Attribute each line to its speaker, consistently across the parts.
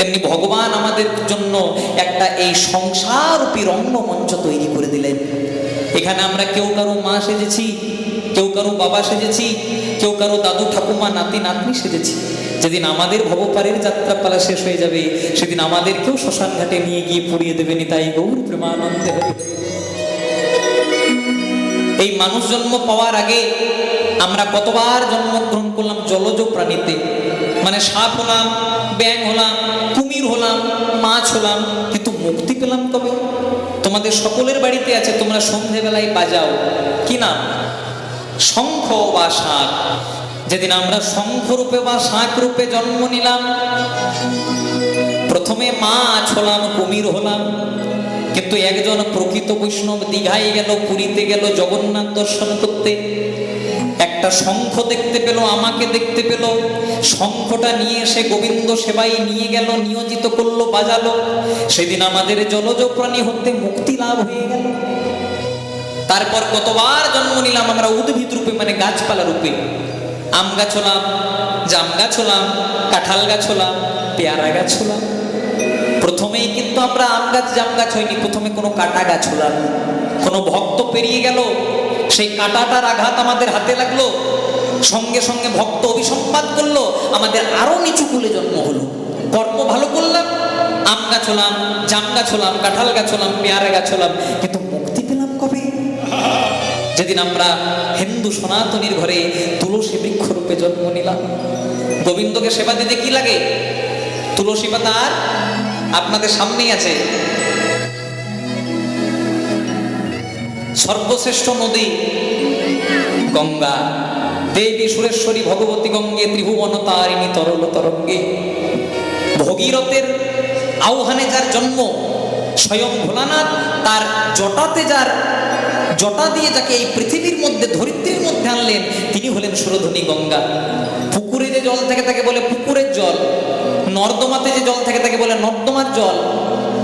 Speaker 1: তেমনি ভগবান আমাদের জন্য একটা এই সংসাররূপী রঙ্গমঞ্চ তৈরি করে দিলেন। এখানে আমরা কেউ কারো মা সেজেছি, কেউ কারো বাবা সেজেছি, কেউ কারো দাদু ঠাকুমা নাতি নাতনি সেজেছি। যেদিন আমাদের ভবপারের যাত্রাপালা শেষ হয়ে যাবে, সেদিন আমাদেরকেও শ্মশান ঘাটে নিয়ে গিয়ে পুড়িয়ে দেবেন। তাই গৌর প্রেমানন্দে হরি। এই মানুষ জন্ম পাওয়ার আগে আমরা কতবার জন্মগ্রহণ করলাম জলজ প্রাণীতে, মানে সাপ হলাম, ব্যাঙ হলাম, কুমির হলাম, মাছ হলাম, কিন্তু মুক্তি পেলাম কবে? তোমাদের সকলের বাড়িতে আছে, তোমরা সন্ধ্যেবেলায় বাজাও, কি নাম? শঙ্খ বা শাঁখ। যেদিন আমরা শঙ্খ রূপে বা শাঁখ রূপে জন্ম নিলাম, প্রথমে মাছ হলাম, কুমির হলাম, কিন্তু একজন প্রকৃত বৈষ্ণব দীঘায় গেল, পুরীতে গেল জগন্নাথ দর্শন করতে, একটা শঙ্খ দেখতে পেল, আমাকে দেখতে পেল, শঙ্খটা নিয়ে এসে গোবিন্দ সেবায় নিয়ে গেল, নিয়োজিত করলো, বাজালো। সেদিন আমাদের জলজ প্রাণী হতে মুক্তি লাভ হয়ে গেল। তারপর কতবার জন্ম নিলাম আমরা উদ্ভিদ রূপে, মানে গাছপালা রূপে। আম গাছ হলাম, জাম গাছ হলাম, কাঁঠাল গাছ হলাম, পেয়ারা গাছ হলাম। প্রথমেই কিন্তু আমরা আম গাছ জাম গাছ হয়নি, প্রথমে কোনো কাঁটা গাছ হলাম। কোনো ভক্ত পেরিয়ে গেল, সেই কাঁটাটার আঘাত আমাদের হাতে লাগলো, সঙ্গে সঙ্গে ভক্ত অভিসম্পাদ করলো, আমাদের আরো নিচু কুলে জন্ম হলো। কর্ম ভালো করলাম, আম গাছ হলাম, জাম গাছ হলাম, কাঁঠাল গাছ হলাম, পেয়ারা গাছ হলাম, কিন্তু মুক্তি পেলাম কবে? যেদিন আমরা হিন্দু সনাতনীর ঘরে তুলসী বৃক্ষ রূপে জন্ম নিলাম। গোবিন্দকে সেবা দিতে কি লাগে? তুলসী পাতা। আর আপনাদের সামনেই আছে সর্বশ্রেষ্ঠ নদী গঙ্গা, দেবী সুরেশ্বরী ভগবতী গঙ্গে ত্রিভুবন তারিণী তরল তরঙ্গে। ভগীরথের আহ্বানে যার জন্ম, স্বয়ং ভোলানাথ তার জটাতে, যার জটা দিয়ে যাকে এই পৃথিবীর মধ্যে ধরিত্রীর মধ্যে আনলেন, তিনি হলেন সুরধনী গঙ্গা। পুকুরে যে জল থাকে তাকে বলে পুকুরের জল, নর্দমাতে যে জল থাকে তাকে বলে নর্দমার জল।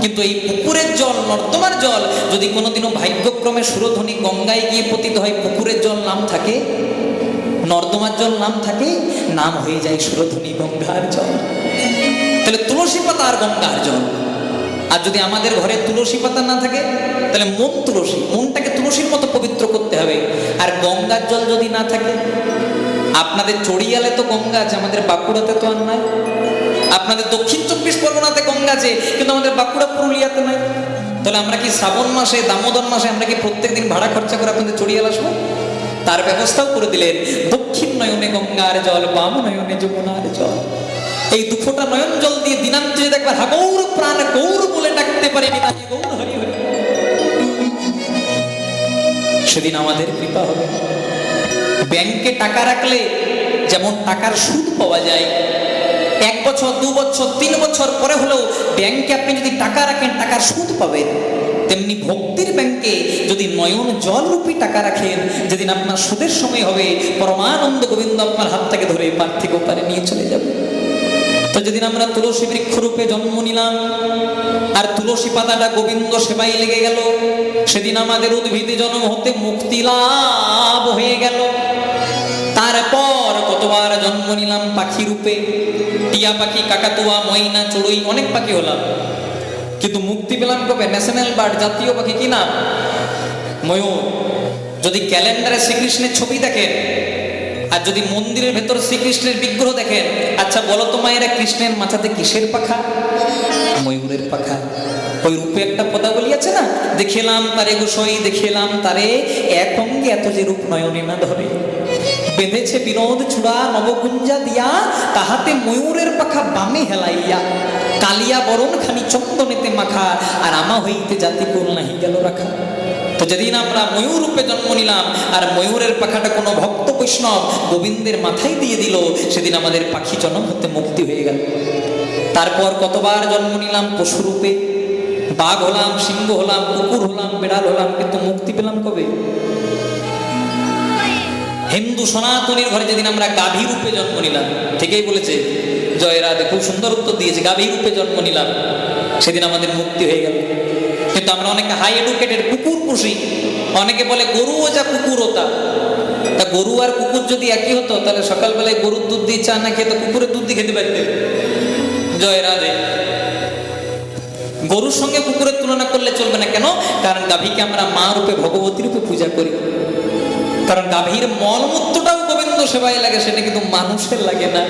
Speaker 1: কিন্তু এই পুকুরের জল, নর্দমার জল যদি কোনোদিনও ভাগ্যক্রমে সুরধনী গঙ্গায় গিয়ে পতিত হয়, পুকুরের জল নাম থাকে, নর্দমার জল নাম থাকে, নাম হয়ে যায় সুরধনী গঙ্গার জল। তাহলে তুলসী পাতা আর গঙ্গার জল। আর যদি আমাদের ঘরে তুলসী পাতা না থাকে, তাহলে মন তুলসী, মনটাকে তুলসীর মতো পবিত্র করতে হবে। আর গঙ্গার জল যদি না থাকে, আপনাদের চড়িয়ালে তো গঙ্গা আছে, আমাদের বাঁকুড়াতে তো আর নাই। আপনাদের দক্ষিণ 24 পরগনাতে গঙ্গা আছে, কিন্তু আমাদের বাঁকুড়া পুরুলিয়াতে নাই। তাহলে আমরা কি শ্রাবণ মাসে, দামোদর মাসে আমরা কি প্রত্যেকদিন ভাড়া খরচা করে আপনাদের চড়িয়াল আসবো? তার ব্যবস্থাও করে দিলেন। দক্ষিণ নয়নে গঙ্গার জল, বাম নয়নে যমুনার জল। এই দুঃখটা নয়ন জল দিয়ে দিনান্তে দেখবার হাগৌর প্রাণ গৌর বলে ডাকতে পারে, গৌর হরি হরি, সেদিন আমাদের কৃপা হবে। ব্যাংকে টাকা রাখলে যেমন টাকার সুদ পাওয়া যায়, 1 বছর 2 বছর 3 বছর পরে হলেও ব্যাংকে আপনি যদি টাকা রাখেন টাকার সুদ পাবেন, তেমনি ভক্তির ব্যাংকে যদি নয়ন জল রূপী টাকা রাখেন, যেদিন আপনার সুদের সময় হবে, পরমানন্দ গোবিন্দ আপনার হাত থেকে ধরে পার্থিব পারে নিয়ে চলে যাবে। তো যেদিন আমরা তুলসী বৃক্ষ রূপে জন্ম নিলাম আর তুলসী পাতাটা গোবিন্দ সেবাই লেগে গেল, সেদিন আমাদের উদ্ভিদ জন্ম হতে মুক্তি লাভ হয়ে গেল। তারপর কতবার জন্ম নিলাম পাখি রূপে, টিয়া পাখি, কাকাতুয়া, ময়না, চড়ুই, অনেক পাখি হলাম, কিন্তু মুক্তি পেলাম কবে? ন্যাশনাল বার্ড, জাতীয় পাখি কি নাম? ময়ূর। যদি ক্যালেন্ডারে শ্রীকৃষ্ণের ছবি দেখেন আর যদি মন্দিরের ভেতর শ্রীকৃষ্ণের বিগ্রহ দেখেন, আচ্ছা বলো তো মায়েরা, কৃষ্ণের মাথাতে কিসের পাখা? ময়ূরের পাখা। ওই রূপে একটা পদাবলী আছে না, দেখিলাম তারে গোসই, দেখিলাম তারে এক অঙ্গে এত যে রূপ নয়নে না ধরে। বেঁধেছে বিনোদ চূড়া নবকুঞ্জা দিয়া, তাহাতে ময়ূরের পাখা বামে হেলাইয়া, কালিয়া বরণ খানি চন্দনেতে মাখা, আর আমা হইতে জাতি কুল নাহি গেল রাখা। তো যেদিন আমরা ময়ূর রূপে জন্ম নিলাম আর ময়ূরের পাখাটা কোনো ভক্ত বৈষ্ণব গোবিন্দের মাথায় দিয়ে দিল, সেদিন আমাদের পাখি জন্ম হতে মুক্তি হয়ে গেল। তারপর কতবার জন্ম নিলাম পশু রূপে, বাঘ হলাম, সিংহ হলাম, কুকুর হলাম, বেড়াল হলাম, কিন্তু মুক্তি পেলাম কবে? হিন্দু সনাতনীর ঘরে যেদিন আমরা গাভী রূপে জন্ম নিলাম, ঠিকই বলেছে জয়রাধে, খুব সুন্দর উত্তর দিয়েছে, গাভী রূপে জন্ম নিলাম, সেদিন আমাদের মুক্তি হয়ে গেল। কিন্তু আমরা অনেকে হাই এডুকেটেড, কুকুর পুষি, অনেকে বলে গরুও যা কুকুরও তা। তা গরু আর কুকুর যদি একই হতো, তাহলে সকালবেলায় গরুর দুধ দিয়ে চা না খেয়ে তো কুকুরের দুধ দিয়ে খেতে পারতেন। জয় রাধে। গরুর সঙ্গে কুকুরের তুলনা করলে চলবে না। কেন? কারণ গাভীকে আমরা মা রূপে ভগবতী রূপে পূজা করি। কারণ গাভীর মলমূত্রটাও গোবিন্দ সেবায় লাগে, সেটা কিন্তু মানুষের লাগে না।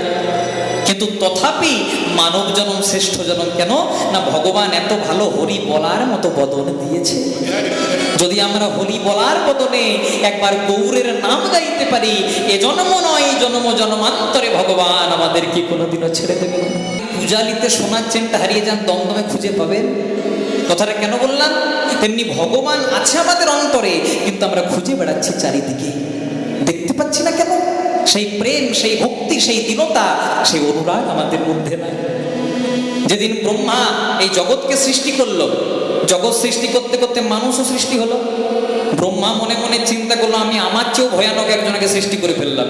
Speaker 1: কিন্তু তথাপি মানব জন্ম শ্রেষ্ঠ জন্ম। কেন না? ভগবান এত ভালো হরি বলার মতো বদন দিয়েছে। যদি আমরা হরি বলার বদনে একবার গৌরের নাম গাইতে পারি, এ জন্ম নয় জন্ম জন্মান্তরে ভগবান আমাদেরকে কোনোদিনও ছেড়ে দেবে না। পূজালিতে সোনার চেনটা হারিয়ে যান, দমদমে খুঁজে পাবেন। কথাটা কেন বললাম? তেমনি ভগবান আছে আমাদের অন্তরে, কিন্তু আমরা খুঁজে বেড়াচ্ছি চারিদিকে, দেখতে পাচ্ছি না। কেন? সেই প্রেম, সেই ভক্তি, সেই দীনতা, সেই অনুরাগ আমাদের মধ্যে নাই। যেদিন ব্রহ্মা এই জগৎকে সৃষ্টি করলো, জগৎ সৃষ্টি করতে করতে মানুষও সৃষ্টি হলো। ব্রহ্মা মনে মনে চিন্তা করলো, আমি আমার চেয়েও ভয়ানক একজনকে সৃষ্টি করে ফেললাম।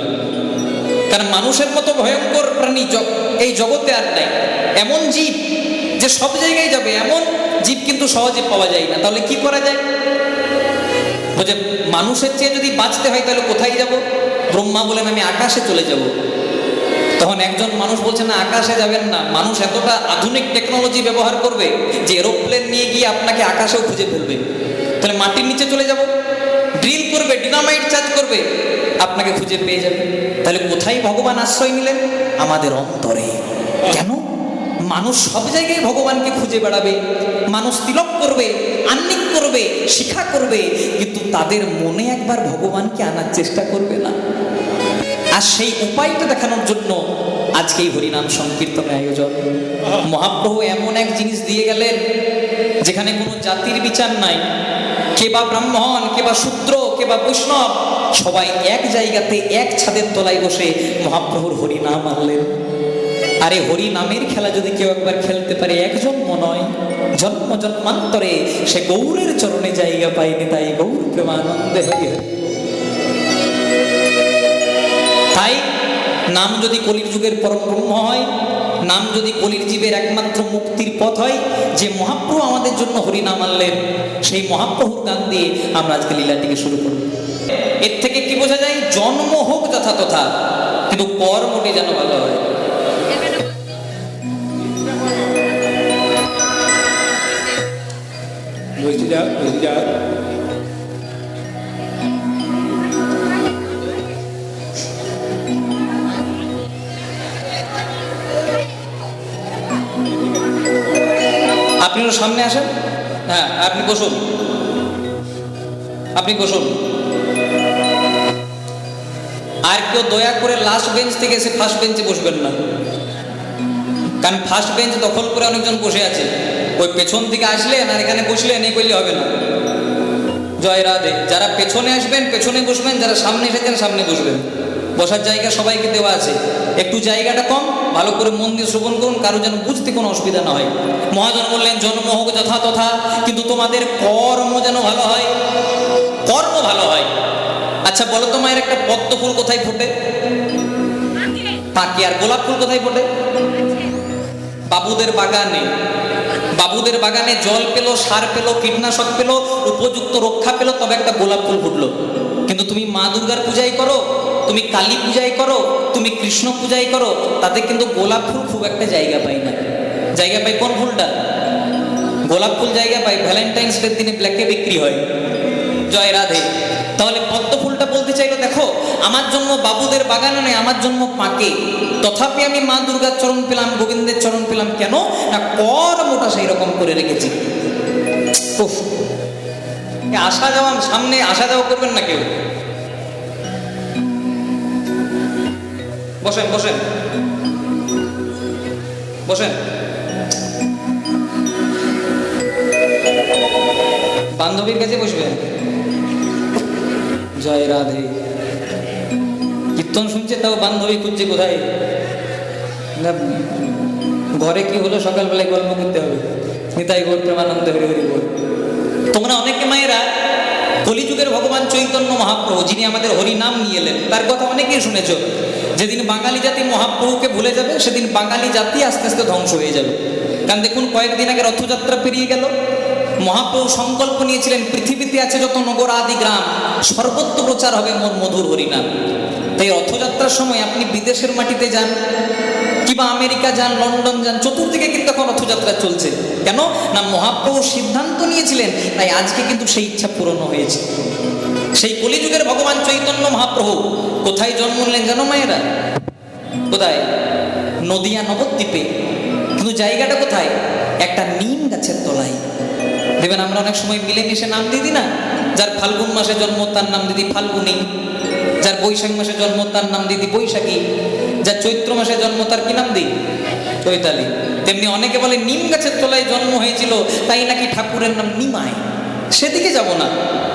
Speaker 1: কারণ মানুষের মতো ভয়ঙ্কর প্রাণী এই জগতে আর নাই। এমন জীব যে সব জায়গায় যাবে, এমন জীব কিন্তু সহজে পাওয়া যায় না। তাহলে কি করা যায়? বলছে মানুষের চেয়ে যদি বাঁচতে হয় তাহলে কোথায় যাব? ব্রহ্মা বলেন, আমি আকাশে চলে যাব। তখন একজন মানুষ বলছে, না, আকাশে যাবেন না। মানুষ এতটা আধুনিক টেকনোলজি ব্যবহার করবে যে এরোপ্লেন নিয়ে গিয়ে আপনাকে আকাশেও খুঁজে ফেলবে। তাহলে মাটির নিচে চলে যাব, ড্রিল করবে, ডিনামাইট চার্জ করবে, আপনাকে খুঁজে পেয়ে যাবে। তাহলে কোথায় ভগবান আশ্রয় নিলেন? আমাদের অন্তরে। কেন? মানুষ সব জায়গায় ভগবানকে খুঁজে বেড়াবে, মানুষ তিলক করবে, আহ্নিক করবে, শিক্ষা করবে, কিন্তু তাদের মনে একবার ভগবানকে আনার চেষ্টা করবে না। আর সেই উপায়টা দেখানোর জন্য আজকে এই হরিনাম সংকীর্তনের আয়োজন। মহাপ্রভু এমন এক জিনিস দিয়ে গেলেন যেখানে কোনো জাতির বিচার নাই। কে বা ব্রাহ্মণ, কে বা শূদ্র, কে বা বৈষ্ণব, সবাই এক জায়গাতে এক ছাদের তলায় বসে মহাপ্রভুর হরিনাম আনলেন। আরে হরি নামের খেলা যদি কেউ একবার খেলতে পারে, এক জন্ম নয় জন্ম জন্মান্তরে সে গৌরের চরণে জায়গা পায়নি। তাই গৌর প্রেমানন্দে হরি হরি। তাই নাম যদি কলির যুগের পরম ব্রহ্ম হয়, নাম যদি কলির জীবের একমাত্র মুক্তির পথ হয়, যে মহাপ্রভু আমাদের জন্য হরিনাম আনলেন, সেই মহাপ্রভুর গান দিয়ে আমরা আজকে লীলাটিকে শুরু করব। এর থেকে কি বোঝা যায়? জন্ম হোক যথা তথা, কিন্তু কর্মটি যেন ভালো হয়। আপনি সামনে আসেন। হ্যাঁ, আপনি বসুন, আপনি বসুন। আর কেউ দয়া করে লাস্ট বেঞ্চ থেকে এসে ফার্স্ট বেঞ্চে বসবেন না, কারণ ফার্স্ট বেঞ্চ দখল করে অনেকজন বসে আছে। ওই পেছন থেকে আসলেন আর এখানে বসলেন, এই করলে হবে না। জয় রাধে। যারা পেছনে আসবেন পেছনে বসবেন, যারা সামনে এসেছেন সামনে বসবেন। বসার জায়গা সবাইকে দেওয়া আছে, একটু জায়গাটা কম, ভালো করে মন দিয়ে শ্রবণ করুন, কারো যেন বুঝতে কোনো অসুবিধা না হয়। মহাজন বললেন জন্ম হোক যথা তথা, কিন্তু তোমাদের কর্ম যেন ভালো হয়, কর্ম ভালো হয়। আচ্ছা বলো তো মায়ের, একটা পদ্ম ফুল কোথায় ফোটে? পাকে। আর গোলাপ ফুল কোথায় ফোটে? বাবুদের বাগানে। বাবুদের বাগানে জল পেলো, সার পেলো, কীটনাশক পেলো, উপযুক্ত রক্ষা পেলো, তবে একটা গোলাপ ফুল ফুটলো। কিন্তু তুমি মা দুর্গার পূজাই করো, তুমি কালী পূজাই করো, তুমি কৃষ্ণ পূজাই করো, তাতে কিন্তু গোলাপ ফুল খুব একটা জায়গা পায় না। জায়গা পায় কোন ফুলটা? গোলাপ ফুল জায়গা পায় ভ্যালেন্টাইন্স ডের দিনে ব্ল্যাকে বিক্রি হয়। জয় রাধে। তাহলে পদ্ম ফুলটা বলতে চাইলো, দেখো আমার জন্য বাবুদের বাগানে নেই, আমার জন্য পাকে, তথাপি আমি মা দুর্গার চরণ পেলাম, গোবিন্দের চরণ পেলাম। কেন না? কর্মটা সেই রকম করে রেখেছি। আসা যাওয়া, সামনে আসা যাওয়া করবেন না কেউ। বসেন বসেন বসেন। বান্ধবীর কাছে বসবেন। জয় রাধে। কীর্তন শুনছে তাও বান্ধবী খুঁজছে কোথায়। না ঘরে কি হলো সকালবেলায় গল্প করতে হবে। নিতাই গৌর প্রেমানন্দ হরি হরি বল। তোমরা অনেকে মায়েরা কলিযুগের ভগবান চৈতন্য মহাপ্রভু, যিনি আমাদের হরি নাম নিয়ে এলেন, তার কথা অনেকেই শুনেছ। যেদিন বাঙালি জাতি মহাপ্রভুকে ভুলে যাবে, সেদিন বাঙালি জাতি আস্তে আস্তে ধ্বংস হয়ে যাবে। কারণ দেখুন, কয়েকদিন আগে রথযাত্রা পেরিয়ে গেল। মহাপ্রভু সংকল্প নিয়েছিলেন, পৃথিবীতে আছে যত নগর আদি গ্রাম, সর্বত্র প্রচার হবে মোর মধুর হরিনাম। তাই রথযাত্রার সময় আপনি বিদেশের মাটিতে যান, কি কিংবা আমেরিকা যান, লন্ডন যান, চতুর্দিকে কিন্তু এখন রথযাত্রা চলছে। কেন না, মহাপ্রভু সিদ্ধান্ত নিয়েছিলেন, তাই আজকে কিন্তু সেই ইচ্ছা পূরণ হয়েছে। সেই কলিযুগের ভগবান চৈতন্য মহাপ্রভু কোথায় জন্ম নিলেন জানো মায়েরা? কোথায়? নদিয়া নবদ্বীপে। কিন্তু জায়গাটা কোথায়? একটা নিম গাছের তলায়। দেখবেন আমরা অনেক সময় মিলেমিশে নাম দিয়ে দিই না, যার ফাল্গুন মাসে জন্ম তার নাম দিদি ফাল্গুনি, যার বৈশাখ মাসে জন্ম তার নাম দিদি বৈশাখী, যার চৈত্র মাসে জন্ম তার কি নাম দিই? চৈতালি। তেমনি অনেকে বলে নিম গাছের তলায় জন্ম হয়েছিল, তাই নাকি ঠাকুরের নাম নিমাই। সেদিকে যাব না,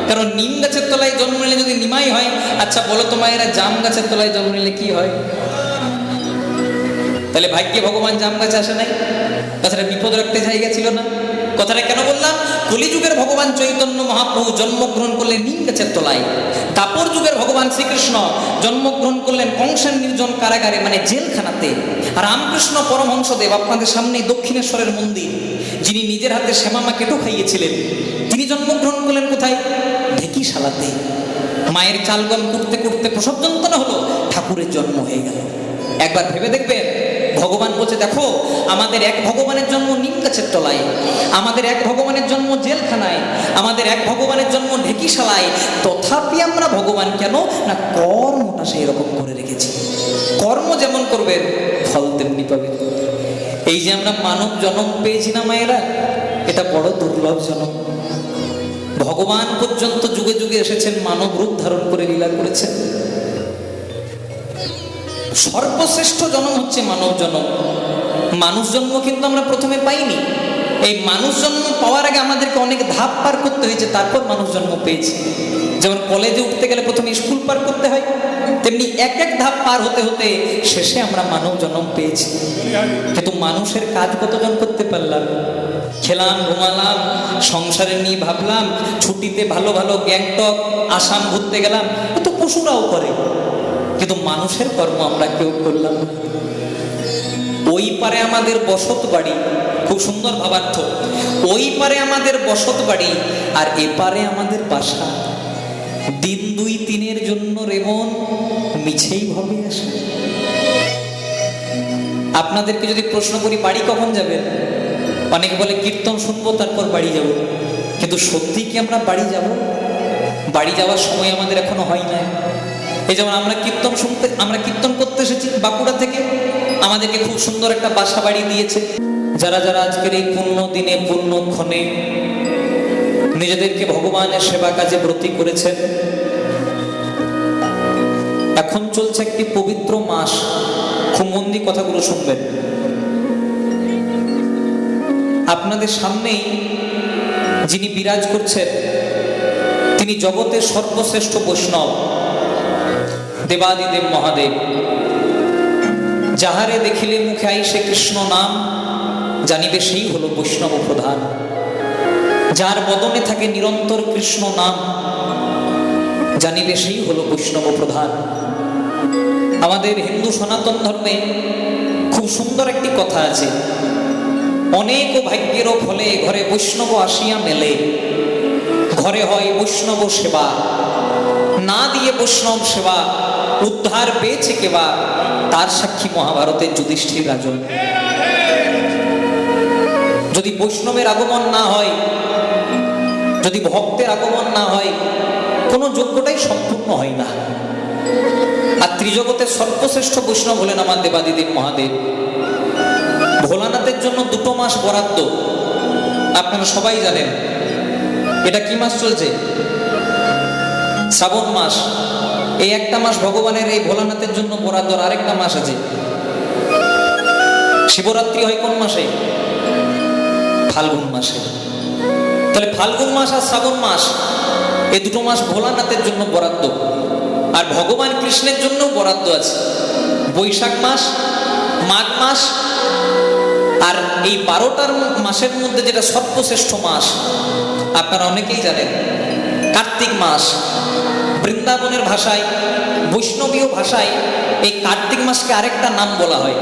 Speaker 1: কারণ নিম গাছের তলায় জন্ম নিলে যদি নিমাই হয়, আচ্ছা বলো তো মায়েরা, জাম গাছের তলায় জন্ম নিলে কি হয়? তাহলে ভাগ্যে ভগবান জাম গাছে আসে নাই? কথাটা বিপদ রাখতে জায়গা ছিল না? কথাটা কেন বললাম? কলিযুগের ভগবান চৈতন্য মহাপ্রভু জন্মগ্রহণ করলেন নিম গাছের তলায়। দাপর যুগের ভগবান শ্রীকৃষ্ণ জন্মগ্রহণ করলেন কংসের নির্জন কারাগারে, মানে জেলখানাতে। রামকৃষ্ণ পরমহংসদেব, আপনাদের সামনে দক্ষিণেশ্বরের মন্দির, যিনি নিজের হাতে শ্যামা কেটো খাইয়েছিলেন, তিনি জন্মগ্রহণ করলেন কোথায়? ঢেকিশালাতে। মায়ের চালগম করতে করতে প্রসব যন্ত্রণা হলো, ঠাকুরের জন্ম হয়ে গেল। একবার ভেবে দেখবেন, ভগবান বলছে দেখো, আমাদের এক ভগবানের জন্ম নিম গাছের তলায়, আমাদের এক ভগবানের জন্ম জেলখানায়, আমাদের এক ভগবানের জন্ম ঢেকিশালায়, তথাপি আমরা ভগবান কেন না কর্মটা সেই রকম করে রেখেছি। কর্ম যেমন করবেন ফল তেমনি পাবেন। এই যে আমরা মানব জন্ম পেয়েছি না মায়েরা, এটা বড় দুর্লভ জন্ম। ভগবান পর্যন্ত যুগে যুগে এসেছেন, মানব রূপ ধারণ করে লীলা করেছেন। সর্বশ্রেষ্ঠ জন্ম হচ্ছে মানব জন্ম। মানুষ জন্ম কিন্তু আমরা প্রথমে পাইনি। এই মানুষ জন্ম পাওয়ার আগে আমাদেরকে অনেক ধাপ পার করতে হয়েছে, তারপর মানুষ জন্ম পেয়েছি। যেমন কলেজে উঠতে গেলে প্রথমে স্কুল পার করতে হয়, তেমনি এক এক ধাপ পার হতে হতে শেষে আমরা মানব জন্ম পেয়েছি। কিন্তু মানুষের কাজ কতজন করতে পারলাম? খেলাম, ঘুমালাম, সংসারে নিয়ে ভাবলাম, ছুটিতে ভালো ভালো গ্যাংটক, আসাম ঘুরতে গেলাম, তো পশুরাও করে। কিন্তু মানুষের কর্ম আমরা কেউ করলাম না। ওই পারে আমাদের বসত বাড়ি, খুব সুন্দর ভাবার্থ। ওই পারে আমাদের বসত বাড়ি, আর এপারে আমাদের বাসা। দিন দুই তিনের জন্য রেমন মিছেই ভাবে আসে। আপনাদেরকে যদি প্রশ্ন করি বাড়ি কখন যাবেন, অনেকে বলে কীর্তন শুনবো তারপর বাড়ি যাব। কিন্তু সত্যি কি আমরা বাড়ি যাব? বাড়ি যাওয়ার সময় আমাদের এখনো হয় না। এই যেমন আমরা কীর্তন করতে এসেছি বাঁকুড়া থেকে, আমাদেরকে খুব সুন্দর একটা বাসা বাড়ি দিয়েছে। যারা যারা আজকের এই পুণ্য দিনে পুণ্যক্ষণে নিজেদেরকে ভগবানের সেবা কাজে ব্রতী করেছেন, এখন চলছে একটি পবিত্র মাস। খুব মন দিয়ে কথাগুলো শুনবেন। আপনাদের সামনেই যিনি বিরাজ করছেন, তিনি জগতের সর্বশ্রেষ্ঠ বৈষ্ণব, দেবাদিদেব মহাদেব। যাহারে দেখিলে মুখে আইসে কৃষ্ণ নাম, জানিবে সেই হলো বৈষ্ণব প্রধান। যার বদনে থাকে নিরন্তর কৃষ্ণ নাম, জানিবে সেই হলো বৈষ্ণব প্রধান। আমাদের হিন্দু সনাতন ধর্মে খুব সুন্দর একটি কথা আছে, অনেক ভাগ্যেরও ফলে ঘরে বৈষ্ণব আসিয়া মেলে, ঘরে হয় বৈষ্ণব সেবা, না দিয়ে বৈষ্ণব সেবা উদ্ধার পেয়েছে কেবা, তার সাক্ষী মহাভারতের যুধিষ্ঠির রাজন। যদি বৈষ্ণবের আগমন না হয়, যদি ভক্তের আগমন না হয়, কোনো যোগ্যটাই সম্পূর্ণ হয় না। আর ত্রিজগতের সর্বশ্রেষ্ঠ বৈষ্ণব হলেন আমার দেবাদিদেব মহাদেব। ভোলানাথের জন্য 2 মাস বরাদ্দ, আপনারা সবাই জানেন। এটা কি মাস চলছে? শ্রাবণ মাস। এই একটা মাস ভগবানের এই ভোলানাথের জন্য বরাদ্দ, আরেকটা মাস আছে। শিবরাত্রি হয় কোন মাসে? ফাল্গুন মাসে। তাহলে ফাল্গুন মাস আর শ্রাবণ মাস, এই 2 মাস ভোলানাথের জন্য বরাদ্দ। আর ভগবান কৃষ্ণের জন্য বরাদ্দ আছে বৈশাখ মাস, মাঘ মাস, আর এই 12টার মাসের মধ্যে যেটা সর্বশ্রেষ্ঠ মাস আপনারা অনেকেই জানেন, কার্তিক মাস। বৃন্দাবনের ভাষায়, বৈষ্ণবীয় ভাষায় এই কার্তিক মাসকে আরেকটা নাম বলা হয়।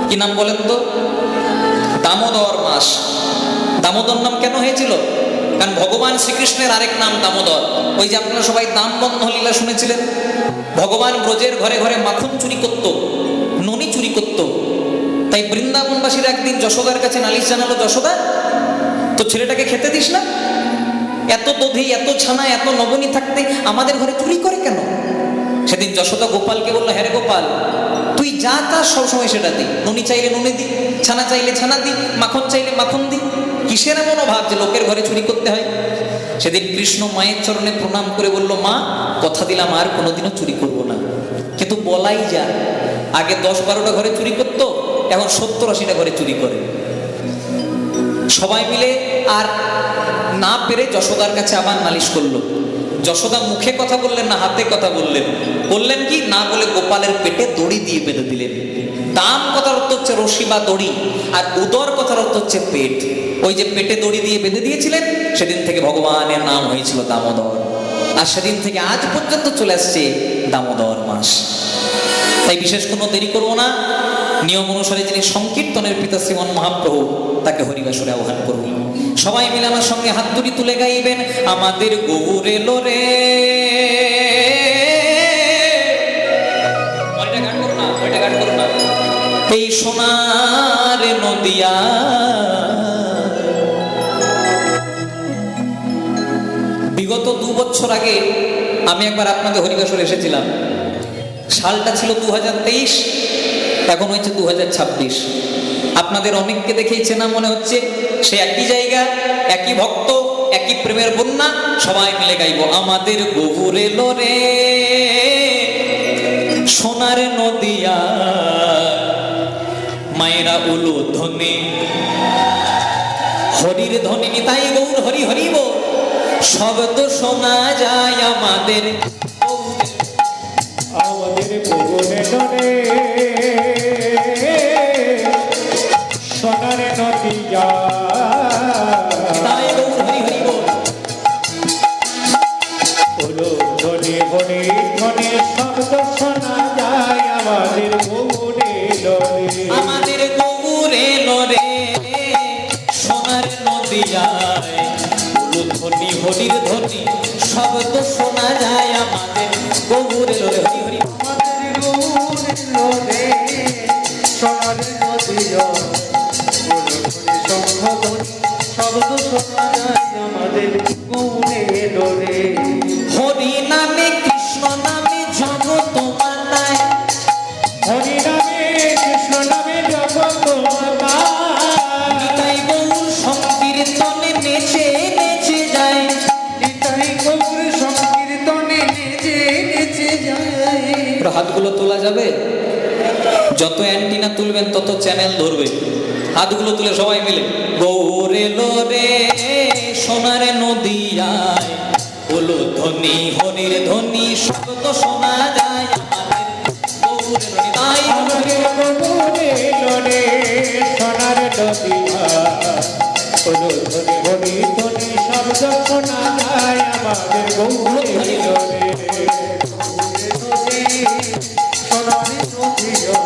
Speaker 1: কি নাম বলেন তো? দামোদর মাস। দামোদর নাম কেন হয়েছিল? কারণ ভগবান শ্রীকৃষ্ণের আরেক নাম দামোদর। ওই যে আপনারা সবাই দামবন্ধ লীলা শুনেছিলেন, ভগবান ব্রজের ঘরে ঘরে মাখন চুরি করত, ননি চুরি করত। তাই বৃন্দাবনবাসীর একদিন যশোদার কাছে নালিশ জানালো, যশোদা তো ছেলেটাকে খেতে দিস না, এত দধি এত ছানা এত নবনী থাকতে আমাদের ঘরে চুরি করে কেন? সেদিন যশোদা গোপালকে বললো, হ্যাঁ রে গোপাল, তুই যা চাস সবসময় সেটা দি, নুনি চাইলে নুনি দি, ছানা চাইলে ছানা দি, মাখন চাইলে মাখন দি, কিসের এমন অভাব যে লোকের ঘরে চুরি করতে হয়? সেদিন কৃষ্ণ মায়ের চরণে প্রণাম করে বলল, মা কথা দিলাম আর কোনোদিনও চুরি করব না। কিন্তু বলাই যা, আগে 10-12টা ঘরে চুরি করতো, এখন 70-80টা ঘরে চুরি করে। সবাই মিলে আর না পেরে যশোদার কাছে আবার নালিশ করলো। যশোদা মুখে কথা বললেন না, হাতে কথা বললেন। বললেন কি না, বলে গোপালের পেটে দড়ি দিয়ে বেঁধে দিলেন। দাম কথার অর্থ হচ্ছে রশি বা দড়ি, আর উদর কথার অর্থ হচ্ছে পেট। ওই যে পেটে দড়ি দিয়ে বেঁধে দিয়েছিলেন, সেদিন থেকে ভগবানের নাম হয়েছিল দামোদর, আর সেদিন থেকে আজ পর্যন্ত চলে আসছে দামোদর মাস। তাই বিশেষ কোনো দেরি করবো না, নিয়ম অনুসারে যিনি সংকীর্তনের পিতা শ্রীমন মহাপ্রভু, তাকে হরিবাসরে আহ্বান করব। সবাই মিলে আমার সঙ্গে হাত দুটি তুলে গাইবেন, আমাদের গৌর এলো রে। গান করো না, এই সোনার নদিয়া। বিগত 2 বছর আগে আমি একবার আপনাদের হরিবাসরে এসেছিলাম। সালটা ছিল 2023, এখন হয়েছে 2026। আপনাদের অনেককে দেখেই চেনা মনে হচ্ছে। সে একই জায়গা, একই ভক্ত, একই প্রেমের বন্যা। সবাই মিলে গাইব, আমাদের গৌর এলো রে সোনার নদিয়া, মায়েরা উলু ধ্বনি হরির ধ্বনি, নিতাই গৌর হরি হরিব, শব্দ শোনা যায় আমাদের
Speaker 2: গৌর এলো রে সোনার নদিয়া,
Speaker 1: নিতাই গৌর হরি হরিব,
Speaker 2: উলু ধ্বনি হরি ধ্বনি শব্দ শোনা যায় আমাদের গৌর এলো রে।
Speaker 1: আমাদের গৌর এলো রে সোনার নদিয়ায়, উলু ধ্বনি হরির ধ্বনি শব্দ শোনা যায় আমাদের গৌর এলো রে হরি হরি।
Speaker 2: আমাদের গৌর এলো রে সোনার নদিয়া, উলু ধ্বনি শঙ্খ ধ্বনি শব্দ শোনা যায় আমাদের গৌর এলো রে।
Speaker 1: হরি নামে কৃষ্ণ নামে জগৎ মাতায়,
Speaker 2: হরি নামে কৃষ্ণ নামে জগৎ মাতায়,
Speaker 1: নিতাই গৌর সংকীর্তনে নেচে নেচে যায়,
Speaker 2: নিতাই গৌর সংকীর্তনে নেচে নেচে যায়।
Speaker 1: হাতগুলো তোলা যাবে? যত অ্যান্টিনা তুলবেন তত চ্যানেল ধরবে। হাতগুলো তুলে সবাই মিলে, গৌর এলো রে সোনার নদিয়ায়, উলু ধ্বনি হরির ধ্বনি শব্দ শোনা যায় আমাদের গৌর এলো রে। তাই
Speaker 2: আমাদের গৌর এলো রে সোনার নদিয়া, উলু ধ্বনি হরি ধ্বনি শব্দ শোনা যায় আমাদের গৌর এলো রে। সোনার নদিয়া,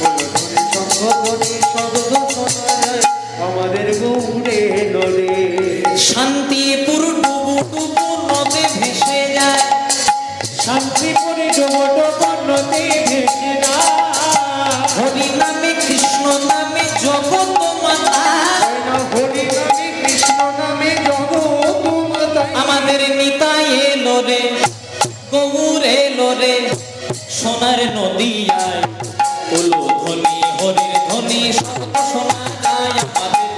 Speaker 2: উলু ধ্বনি শঙ্খ ধ্বনি শব্দ শোনা যায় আমাদের গৌর এলো রে।
Speaker 1: শান্তিপুর ডুবু ডুবু নদে ভেসে যায়,
Speaker 2: শান্তিপুরে ডুবো নদী ভেসে যায়,
Speaker 1: হরি নামে কৃষ্ণ নামে জগৎ মাতায়,
Speaker 2: হরি নামে কৃষ্ণ নামে জগৎ মাতায়।
Speaker 1: আমাদের নিতাই এলো রে গৌর এলো রে সোনার নদিয়ায়, উলু ধ্বনি হরির ধ্বনি শব্দ শোনা যায় আমাদের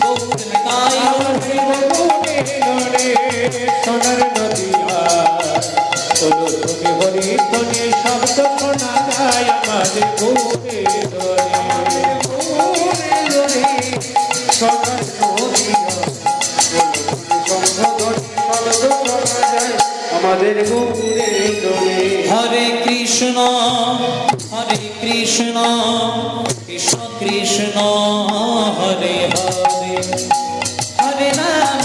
Speaker 1: গৌর নিতাই।
Speaker 2: আমাদের গৌর এলো রে সোনার নদিয়া, উলু ধ্বনি হরি ধ্বনি শব্দ শোনা যায় আমাদের গৌর এলো রে। গৌর এলো রে সোনার নদিয়া, উলু ধ্বনি শঙ্খ ধ্বনি শব্দ শোনা যায় আমাদের গৌর এলো রে।
Speaker 1: হরে কৃষ্ণ কৃষ্ণ কৃষ্ণ হরে হরে, হরে রাম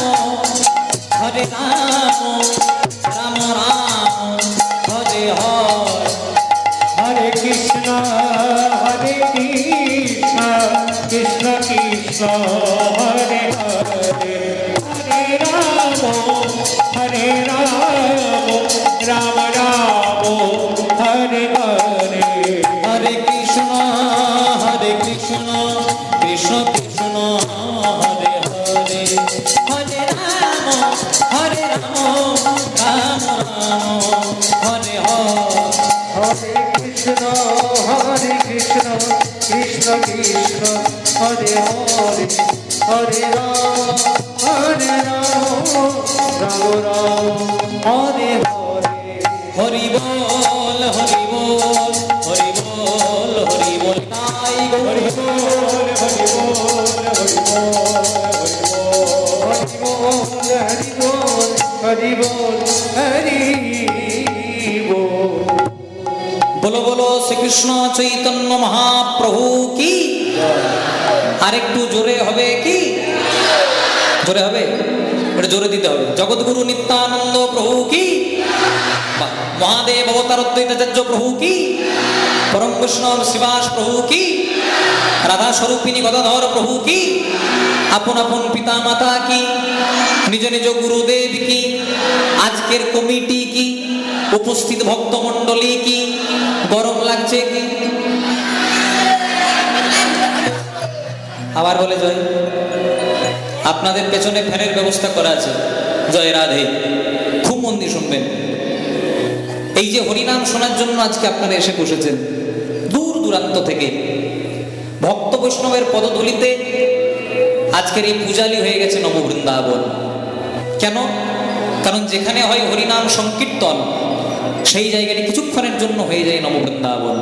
Speaker 1: রাম রাম হরে হরে।
Speaker 2: হরে কৃষ্ণ কৃষ্ণ কৃষ্ণ হরে হরে, হরে রাম রাম রাম হরে হরে।
Speaker 1: হরে কৃষ্ণ
Speaker 2: হরে হরে রাম রাম রাম হরে হরে
Speaker 1: হরি বল হরি বল হরি বল হরি বল তাই গো
Speaker 2: হরি বল হরি বল হরি বল হরি বল হরি বল হরি বল।
Speaker 1: বলো বলো শ্রীকৃষ্ণ চৈতন্য মহাপ্রভু কি। আরেকটু জোরে হবে কি? জোরে হবে? এটা জোরে দিতে হবে। জগৎগুরু নিত্যানন্দ প্রভু কি। বাহ। মহাদেব অবতার অদ্বৈতাচার্য প্রভু কি। পরম বৈষ্ণব শ্রীবাস প্রভু কি। রাধা স্বরূপিনী গদাধর প্রভু কি। আপন আপন পিতা মাতা কি। নিজ নিজ গুরুদেব কি। আজকের কমিটি কি। উপস্থিত ভক্তমণ্ডলী কি। গরম লাগছে কি। আবার বলে জয়। আপনাদের পেছনে ফ্যানের ব্যবস্থা করা আছে। জয় রাধে। খুব মন দিয়ে শুনবেন। এই যে হরিনাম শোনার জন্য আজকে আপনারা এসে বসেছেন দূর দূরান্ত থেকে, ভক্ত বৈষ্ণবের পদধূলিতে আজকের এই পূজালি হয়ে গেছে নববৃন্দাবন। কেন? কারণ যেখানে হয় হরিনাম সংকীর্তন, সেই জায়গাটি কিছুক্ষণের জন্য হয়ে যায় নববৃন্দাবন।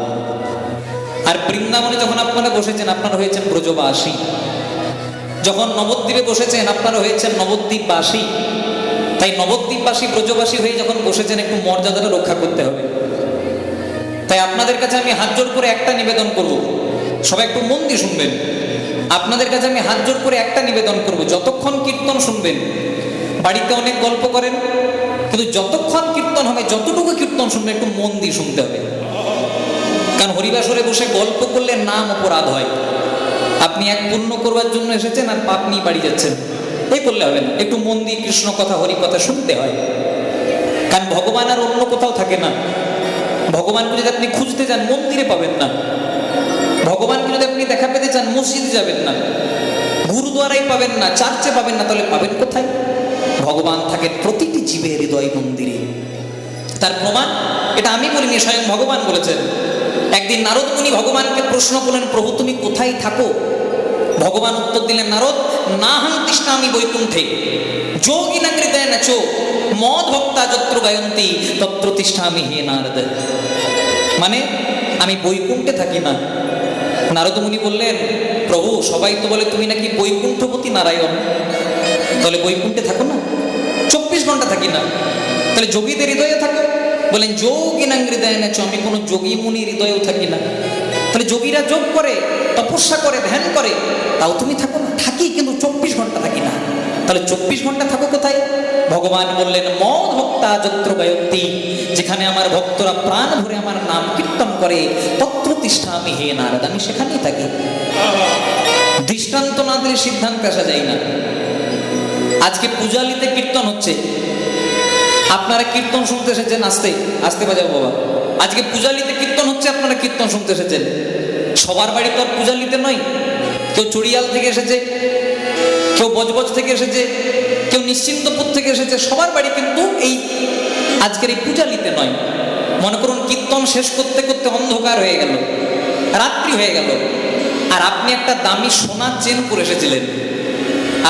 Speaker 1: আর বৃন্দাবনে যখন আপনারা বসেছেন, আপনারা হয়েছেন ব্রজবাসী। যখন নবদ্বীপে বসেছেন, আপনারা হয়েছেন নবদ্বীপবাসী। তাই নবদ্বীপবাসী ব্রজবাসী হয়ে যখন বসেছেন, একটু মর্যাদাটা রক্ষা করতে হবে। তাই আপনাদের কাছে আমি হাত জোড় করে একটা নিবেদন করব, সবাই একটু মন দিয়ে শুনবেন। আপনাদের কাছে আমি হাত জোড় করে একটা নিবেদন করব, যতক্ষণ কীর্তন শুনবেন, বাড়িতে অনেক গল্প করেন, কিন্তু যতক্ষণ কীর্তন হবে, যতটুকু কীর্তন শুনবেন, একটু মন দিয়ে শুনতে হবে। কারণ হরিবাসরে বসে গল্প করলে নাম অপরাধ হয়। আপনি এক পুণ্য করবার জন্য এসেছেন আর পাপ নিয়ে বাড়ি যাচ্ছেন, এই করলে হবে না। একটু মন দিয়ে কৃষ্ণ কথা হরি কথা শুনতে হয়। কারণ ভগবান আর অন্য কোথাও থাকে না। ভগবানকে যদি আপনি খুঁজতে যান, মন্দিরে পাবেন না। ভগবানকে যদি আপনি দেখা পেতে চান, মসজিদে যাবেন না, গুরুদ্বারাই পাবেন না, চার্চে পাবেন না, তাহলে পাবেন কোথায়? ভগবান থাকেন প্রতিটি জীবের হৃদয় মন্দিরে। তার প্রমাণ এটা আমি বলিনি, স্বয়ং ভগবান বলেছেন। একদিন নারদ মুনি ভগবানকে প্রশ্ন করলেন, প্রভু তুমি কোথায় থাকো? ভগবান উত্তর দিলেন, নারদ, না হাং তিষ্ঠামি বৈকুণ্ঠে যোগিনা হৃদয় নাচো মদ ভক্তা যত্র গায়ন্তী তত্র তিষ্ঠামি হে নারদ। মানে আমি বৈকুণ্ঠে থাকি না। নারদ মুনি বললেন, প্রভু সবাই তো বলে তুমি নাকি বৈকুণ্ঠপতি নারায়ণ, তাহলে বৈকুণ্ঠে থাকো না? 24 ঘন্টা থাকি না, তাহলে যোগীদের হৃদয়ে থাকো? বলেন, যোগিনা হৃদয় নাচো, আমি কোনো যোগী মুনির হৃদয়েও থাকি না। তাহলে যোগীরা যোগ করে, তপস্যা করে, ধ্যান করে, তাও তুমি থাকো না? থাকি, কিন্তু 24 ঘন্টা থাকি না। তাহলে 24 ঘন্টা থাকো কোথায়? ভগবান বললেন, মদ ভক্তা যত্র গায়ন্তী, যেখানে আমার ভক্তরা প্রাণ ভরে আমার নাম কীর্তন করে, তত্র তিষ্ঠামি হে নারদ, আমি সেখানেই থাকি। দৃষ্টান্ত না দিলে সিদ্ধান্তে আসা যায় না। আজকে পূজালিতে কীর্তন হচ্ছে, আপনারা কীর্তন শুনতে এসেছেন। আস্তে আস্তে বাজাও বাবা। আজকে পূজালিতে কীর্তন হচ্ছে, আপনারা কীর্তন শুনতে এসেছেন। সবার বাড়ি তো আর পূজালিতে নয়। কেউ চড়িয়াল থেকে এসেছে, কেউ বজবজ থেকে এসেছে, কেউ নিশ্চিন্তপুর থেকে এসেছে। সবার বাড়ি কিন্তু এই আজকের এই পূজালিতে নয়। মনে করুন কীর্তন শেষ করতে করতে অন্ধকার হয়ে গেল, রাত্রি হয়ে গেল, আর আপনি একটা দামি সোনার চেন পরে এসেছিলেন।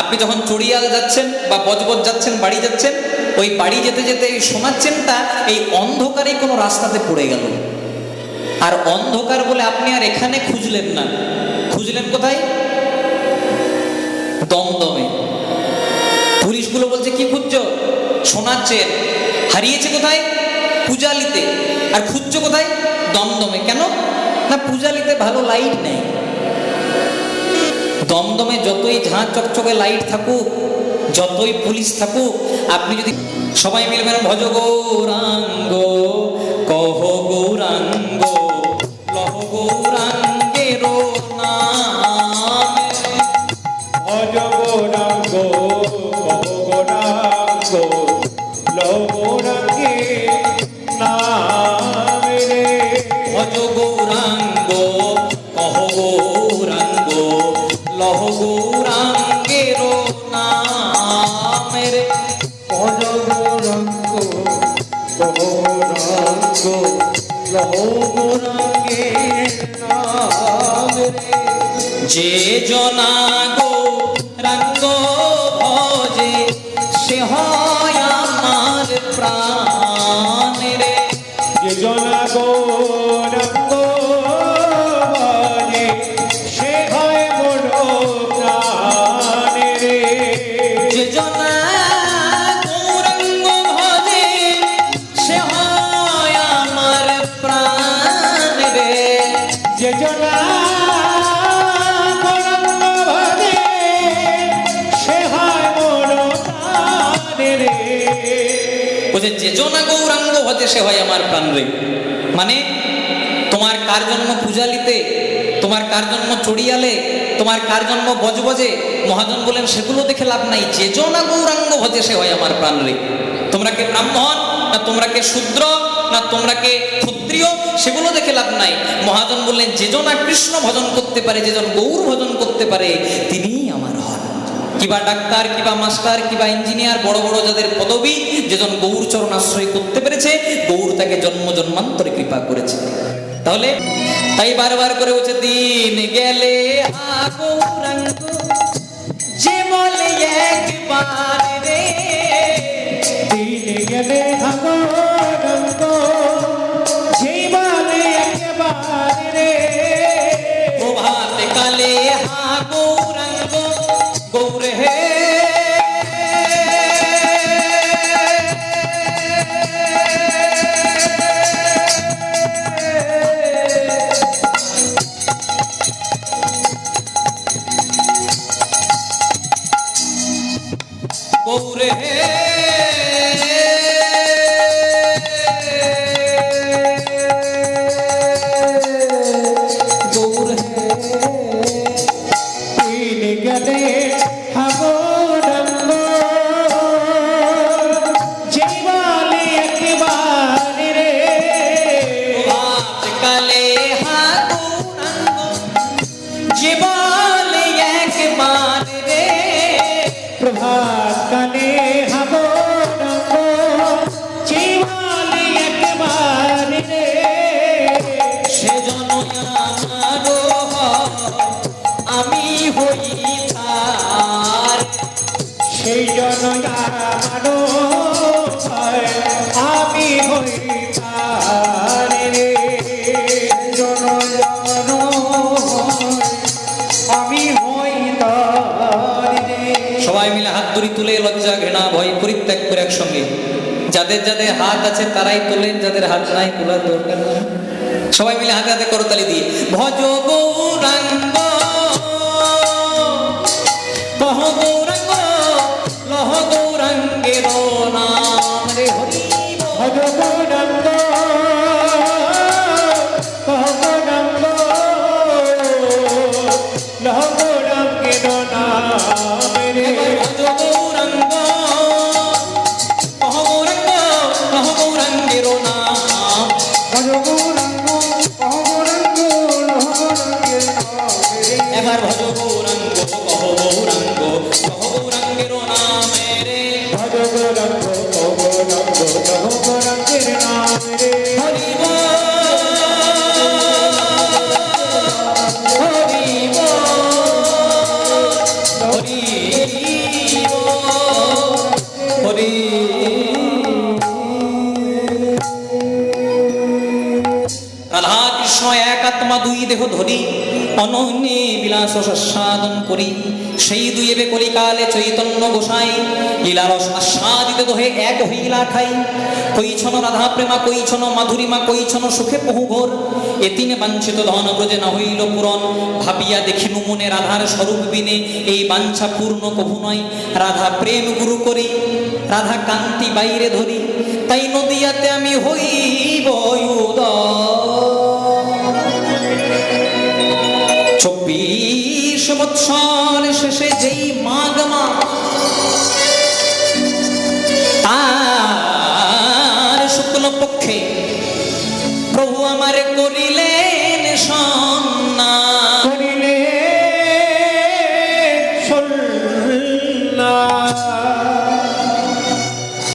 Speaker 1: আপনি যখন চড়িয়াল যাচ্ছেন বা বজবজ যাচ্ছেন, বাড়ি যাচ্ছেন, ওই বাড়ি যেতে যেতে এই সোনার চেনটা এই অন্ধকারে কোনো রাস্তাতে পড়ে গেল। আর অন্ধকার বলে আপনি আর এখানে খুঁজলেন না, খুঁজলেন কোথায়? দমদমে। পুলিশগুলো বলছে, কি খুঁজছো? সোনার চেন হারিয়েছে। কোথায়? পূজালিতে। আর খুঁজছো কোথায়? দমদমে। কেন? না, পূজালিতে ভালো লাইট নেই। দমদমে যতই ঝাঁ চকচকে লাইট থাকুক, যতই পুলিশ থাকুক, আপনি যদি সবাই মিলবেন, ভজ গৌরাঙ্গ কহ গৌরাঙ্গ লহ গৌরাঙ্গের নাম,
Speaker 2: ভজ গৌরাঙ্গ কহ গৌরাঙ্গ লহ গৌরাঙ্গের নাম রে।
Speaker 1: ভজ গৌরাঙ্গ কহ গৌরাঙ্গ লহ গৌরাঙ্গের নাম রে।
Speaker 2: ভজ গৌরাঙ্গ কহ গৌরাঙ্গ লহ গৌরাঙ্গের নাম রে।
Speaker 1: যে জনা গৌরাঙ্গ ভজে সে হয় আমার প্রাণ রে।
Speaker 2: যে জনা গৌরাঙ্গ ভজে সে হয় মোর প্রাণ রে।
Speaker 1: যে জনা গৌরাঙ্গ ভজে সে হয় আমার প্রাণ রে।
Speaker 2: যে জনা গৌরাঙ্গ ভজে সে হয় মোর প্রাণ রে।
Speaker 1: বলছে যে জনা গৌরাঙ্গ ভজে সে হয় আমার প্রাণ রে, মানে তোমার কার জন্ম পূজালিতে, তোমার কার জন্ম চড়িয়ালে, তোমার কার জন্ম বজবজে, মহাজন বলেন সেগুলো দেখে লাভ নাই। যে জনা গৌরাঙ্গ ভজে সে হয় আমার প্রাণ রে। তোমরা কে ব্রাহ্মণ না তোমরা কে শূদ্র না তোমরা কে ক্ষত্রিয় সেগুলো দেখে লাভ নাই। মহাজন বললেন যে জনা কৃষ্ণ ভজন করতে পারে, যে জন গৌর ভজন করতে পারে তিনিই আমার হন। কিবা ডাক্তার, কিবা মাস্টার, কিবা ইঞ্জিনিয়ার, বড় বড় যাদের পদবী, যেজন গৌর চরণ আশ্রয় করতে পেরেছে, গৌর তাকে জন্ম জন্মান্তরে কৃপা করেছে। তাহলে তাই বারবার করে বলছে দিন গেলে হা গৌরাঙ্গ যে বলে একবার রে।
Speaker 2: দিন গেলে হা গৌরাঙ্গ যে বলে একবার রে।
Speaker 1: প্রভাত কালে হা গৌরাঙ্গ গৌর হে। গৌর হে গৌর হে।
Speaker 2: দিন গেলে হা গৌরাঙ্গ যে বলে একবার রে।
Speaker 1: প্রভাত কালে হা গৌরাঙ্গ যে বলে একবার রে।
Speaker 2: প্রভাত কালে হা গৌরাঙ্গ যে বলে একবার রে।
Speaker 1: সেজন্য আমারও আমি হই তার।
Speaker 2: সেই জন্য আমারও হয় আমি হই তার রে। জন আমারও হয় আমি হই তার রে।
Speaker 1: সবাই মিলে হাত দুরি তুলে লজ্জা ঘৃণা ভয় পরিত্যাগ করে একসঙ্গে, যাদের যাদের হাত আছে তারাই তোলেন, যাদের হাত নাই তোলার দরকার নেই। সবাই মিলে হাতে হাতে করতালি দিয়ে ভজ গৌরাঙ্গ কহ গৌরাঙ্গ লহ গৌরাঙ্গের নাম রে। হরি বল।
Speaker 2: ভজ গৌরাঙ্গ কহ গৌরাঙ্গ লহ গৌরাঙ্গের নাম রে।
Speaker 1: ভজ গৌরাঙ্গ কহ গৌরাঙ্গ লহ গৌরাঙ্গের নাম।
Speaker 2: ভজ গৌরাঙ্গ কহ গৌরাঙ্গ লহ গৌরাঙ্গের নাম রে।
Speaker 1: এবার ভজ গৌরাঙ্গ কহ গৌরাঙ্গ কহ গৌরাঙ্গের নাম রে।
Speaker 2: ভজ গৌরাঙ্গ কহ গৌরাঙ্গ লহ গৌরাঙ্গের নাম রে।
Speaker 1: হরি বল হরি বল হরি বল হরি। রাধা কৃষ্ণ এক আত্মা দুই দেহ ধরি অনন্যে বিলাস সাধন করি। সেই দুই এবে কলিকালে চৈতন্য গোসাই লীলারস আস্বাদিত দোহে এক হইলা ঠাই। কইছন রাধা প্রেমা কইছন মাধুরিমা কইছন সুখে বহু ঘোর। এ তিনে বাঞ্ছিত ধন ব্রজে না হইল পূরণ। ভাবিয়া দেখিনু মনে রাধার স্বরূপ বিনে এই বাঞ্ছা পূর্ণ কভু নয়। রাধা প্রেম গুরু করি রাধা কান্তি বাইরে ধরি। তাই নদিয়াতে আমি হইব উদয়। 24 বৎসর শেষে যেই মাঘ মাস তার শুক্ল পক্ষে প্রভু আমার করিলেন সন্ন্যাস।
Speaker 2: করিলে সন্ন্যাস।